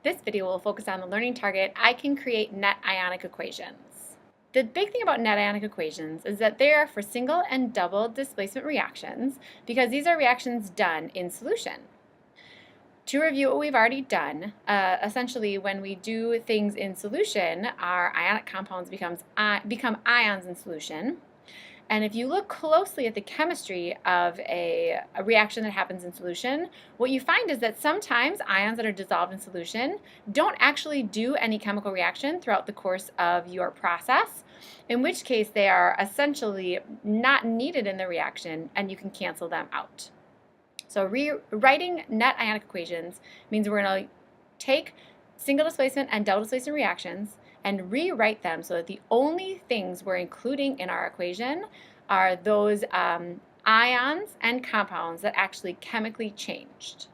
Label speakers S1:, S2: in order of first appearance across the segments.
S1: This video will focus on the learning target, I can create net ionic equations. The big thing about net ionic equations is that they are for single and double displacement reactions because these are reactions done in solution. To review what we've already done, essentially when we do things in solution, our ionic compounds become ions in solution. And if you look closely at the chemistry of a reaction that happens in solution, what you find is that sometimes ions that are dissolved in solution don't actually do any chemical reaction throughout the course of your process, in which case they are essentially not needed in the reaction and you can cancel them out. So rewriting net ionic equations means we're going to take single displacement and double displacement reactions and rewrite them so that the only things we're including in our equation are those ions and compounds that actually chemically changed.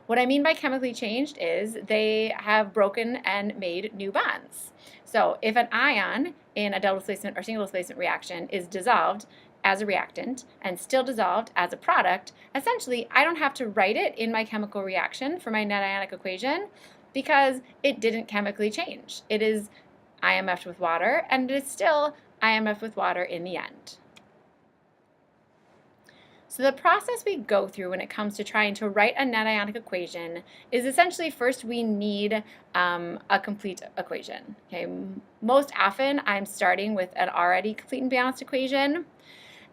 S1: What I mean by chemically changed is they have broken and made new bonds. So if an ion in a double displacement or single displacement reaction is dissolved as a reactant and still dissolved as a product, essentially I don't have to write it in my chemical reaction for my net ionic equation, because it didn't chemically change. It is IMF'd with water, and it is still IMF'd with water in the end. So the process we go through when it comes to trying to write a net ionic equation is essentially first we need a complete equation. Okay? Most often I'm starting with an already complete and balanced equation,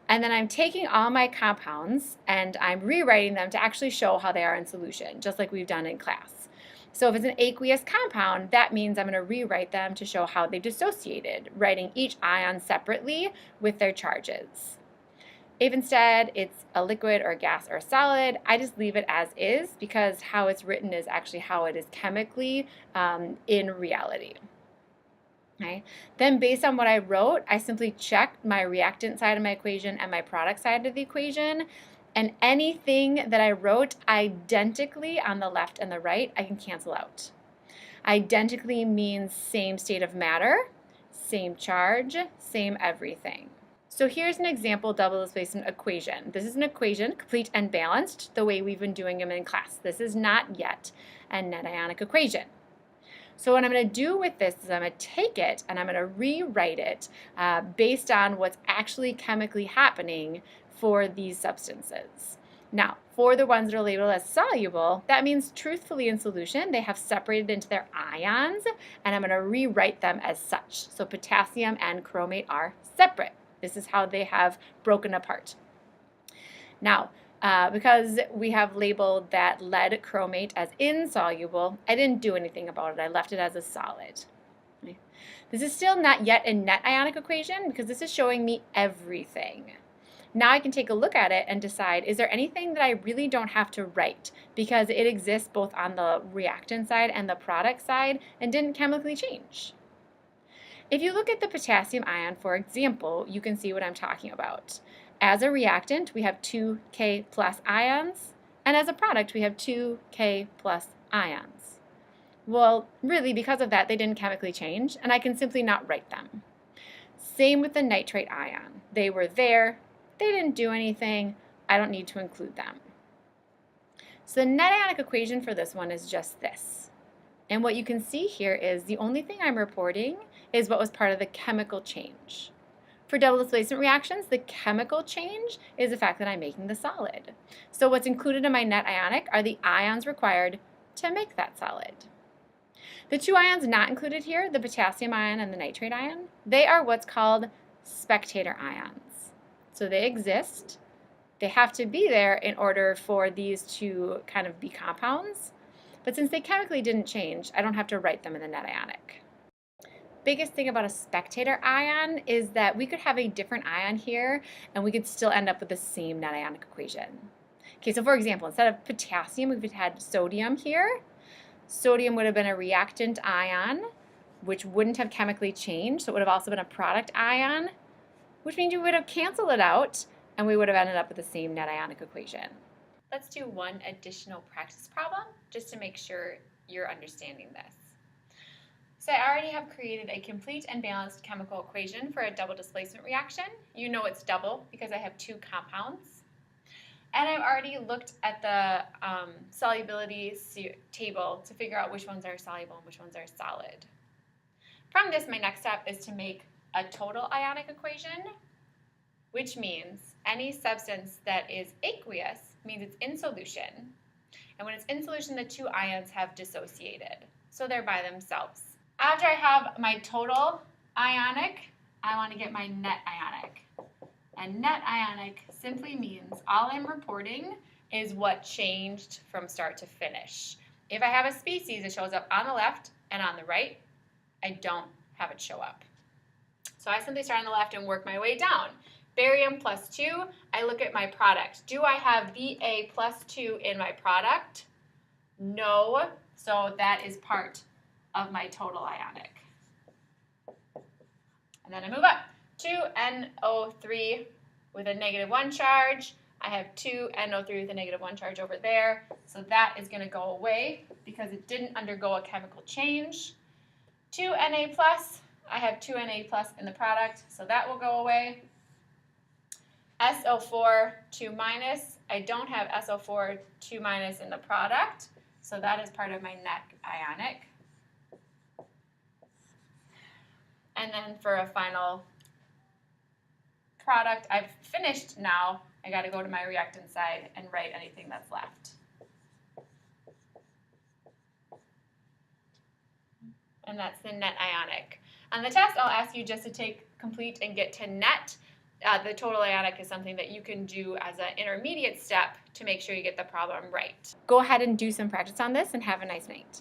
S1: and then I'm taking all my compounds and I'm rewriting them to actually show how they are in solution, just like we've done in class. So if it's an aqueous compound, that means I'm going to rewrite them to show how they've dissociated, writing each ion separately with their charges. If instead it's a liquid or a gas or a solid, I just leave it as is because how it's written is actually how it is chemically in reality. Okay. Then based on what I wrote, I simply check my reactant side of my equation and my product side of the equation. And anything that I wrote identically on the left and the right, I can cancel out. Identically means same state of matter, same charge, same everything. So here's an example double displacement equation. This is an equation, complete and balanced, the way we've been doing them in class. This is not yet a net ionic equation. So what I'm going to do with this is I'm going to take it and I'm going to rewrite it based on what's actually chemically happening for these substances. Now, for the ones that are labeled as soluble, that means truthfully in solution, they have separated into their ions, and I'm going to rewrite them as such. So potassium and chromate are separate. This is how they have broken apart. Now, because we have labeled that lead chromate as insoluble, I didn't do anything about it. I left it as a solid. Okay. This is still not yet a net ionic equation because this is showing me everything. Now I can take a look at it and decide, is there anything that I really don't have to write because it exists both on the reactant side and the product side and didn't chemically change? If you look at the potassium ion, for example, you can see what I'm talking about. As a reactant, we have 2K plus ions, and as a product, we have 2K plus ions. Well, really, because of that, they didn't chemically change, and I can simply not write them. Same with the nitrate ion. They were there. They didn't do anything, I don't need to include them. So the net ionic equation for this one is just this. And what you can see here is the only thing I'm reporting is what was part of the chemical change. For double displacement reactions, the chemical change is the fact that I'm making the solid. So what's included in my net ionic are the ions required to make that solid. The two ions not included here, the potassium ion and the nitrate ion, they are what's called spectator ions. So they exist. They have to be there in order for these to kind of be compounds. But since they chemically didn't change, I don't have to write them in the net ionic. Biggest thing about a spectator ion is that we could have a different ion here and we could still end up with the same net ionic equation. Okay, so for example, instead of potassium, we've had sodium here. Sodium would have been a reactant ion, which wouldn't have chemically changed. So it would have also been a product ion, which means we would have canceled it out and we would have ended up with the same net ionic equation. Let's do one additional practice problem just to make sure you're understanding this. So I already have created a complete and balanced chemical equation for a double displacement reaction. You know it's double because I have two compounds. And I've already looked at the solubility table to figure out which ones are soluble and which ones are solid. From this, my next step is to make a total ionic equation, which means any substance that is aqueous means it's in solution. And when it's in solution, the two ions have dissociated, so they're by themselves. After I have my total ionic, I want to get my net ionic. And net ionic simply means all I'm reporting is what changed from start to finish. If I have a species, it shows up on the left and on the right. I don't have it show up. So I simply start on the left and work my way down. Barium plus 2, I look at my product. Do I have Ba plus 2 in my product? No, so that is part of my total ionic. And then I move up. 2NO3 with a -1 charge. I have 2NO3 with a -1 charge over there. So that is going to go away because it didn't undergo a chemical change. 2Na plus, I have 2Na plus in the product, so that will go away. SO4 2-, I don't have SO4 2- in the product, so that is part of my net ionic. And then for a final product, I've finished now. I got to go to my reactant side and write anything that's left. And that's the net ionic. On the test, I'll ask you just to complete and get to net. The total ionic is something that you can do as an intermediate step to make sure you get the problem right. Go ahead and do some practice on this and have a nice night.